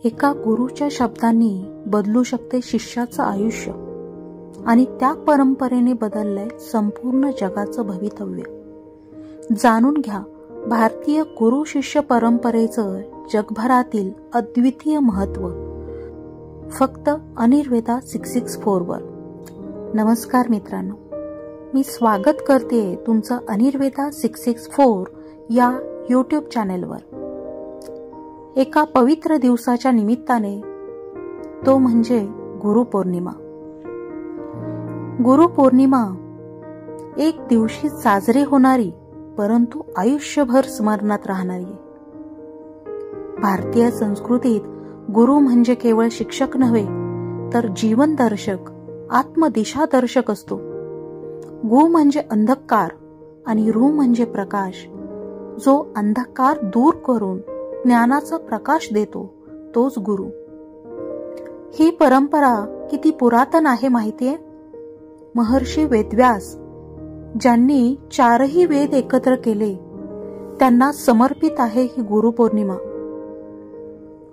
एका गुरुच्या शब्दांनी बदलू शकते शिष्याचं आयुष्य आणि त्या परंपरेने बदललंय संपूर्ण जगाचं भवितव्य. जाणून घ्या भारतीय गुरु शिष्य परंपरेचं जगभरातील अद्वितीय महत्त्व फक्त अनिर्वेदा 664 वर. नमस्कार मित्रांनो, मी स्वागत करते तुमचं अनिर्वेदा 664 या यूट्यूब चॅनेलवर. एका पवित्र दिवसाच्या निमित्ताने, तो म्हणजे गुरुपौर्णिमा. गुरुपौर्णिमा एक दिवशी साजरी होणारी परंतु आयुष्यभर स्मरणात राहणारी. भारतीय संस्कृतीत गुरु म्हणजे केवळ शिक्षक नव्हे तर जीवनदर्शक, आत्मदिशादर्शक असतो. गु म्हणजे अंधकार आणि रु म्हणजे प्रकाश. जो अंधकार दूर करून ज्ञानाचा प्रकाश देतो तोच गुरु. ही परंपरा किती पुरातन आहे माहितीये? महर्षी वेदव्यास ज्यांनी 4ही वेद एकत्र केले त्यांना समर्पित आहे ही गुरुपौर्णिमा.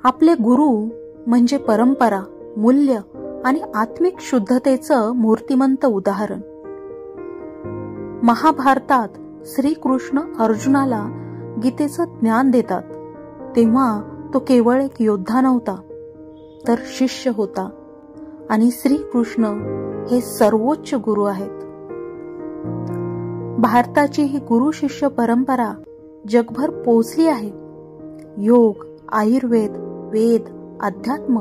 आपले गुरु म्हणजे परंपरा, मूल्य आणि आत्मिक शुद्धतेचं मूर्तिमंत उदाहरण. महाभारतात श्रीकृष्ण अर्जुनाला गीतेचं ज्ञान देतात तेव्हा तो केवळ एक योद्धा नव्हता तर शिष्य होता आणि श्रीकृष्ण हे सर्वोच्च गुरु आहेत. भारताची ही गुरु शिष्य परंपरा जगभर पोचली आहे. योग, आयुर्वेद, वेद, अध्यात्म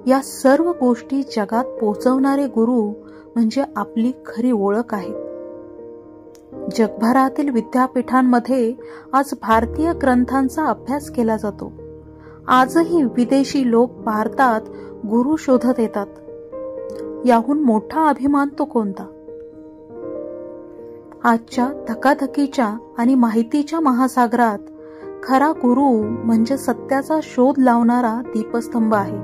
या सर्व गोष्टी जगात पोचवणारे गुरु म्हणजे आपली खरी ओळख आहे. जगभरातील विद्यापीठांमध्ये आज भारतीय ग्रंथांचा अभ्यास केला जातो. आजही विदेशी लोक भारतात गुरु शोधत येतात. याहून मोठा अभिमान तो कोणता? आजच्या धकाधकीच्या आणि माहितीच्या महासागरात खरा गुरु म्हणजे सत्याचा शोध लावणारा दीपस्तंभ आहे.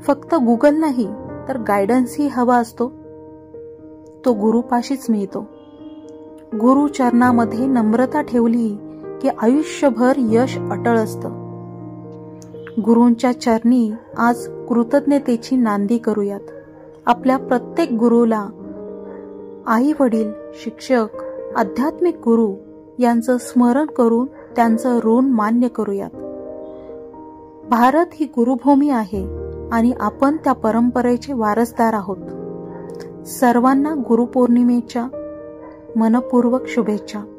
फक्त गुगल नाही तर गायडन्सही हवा असतो. तो गुरुपाशीच मिळतो. गुरु चरणामध्ये नम्रता ठेवली की आयुष्यभर यश अटळ असतं. गुरूंच्या चरणी आज कृतज्ञतेची नांदी करूयात. आपल्या प्रत्येक गुरुला आई वडील, शिक्षक, आध्यात्मिक गुरु यांचं स्मरण करून त्यांचं ऋण मान्य करूयात. भारत ही गुरुभूमी आहे आणि आपण त्या परंपरेचे वारसदार आहोत. सर्वांना गुरुपौर्णिमेच्या मनपूर्वक शुभेच्छा.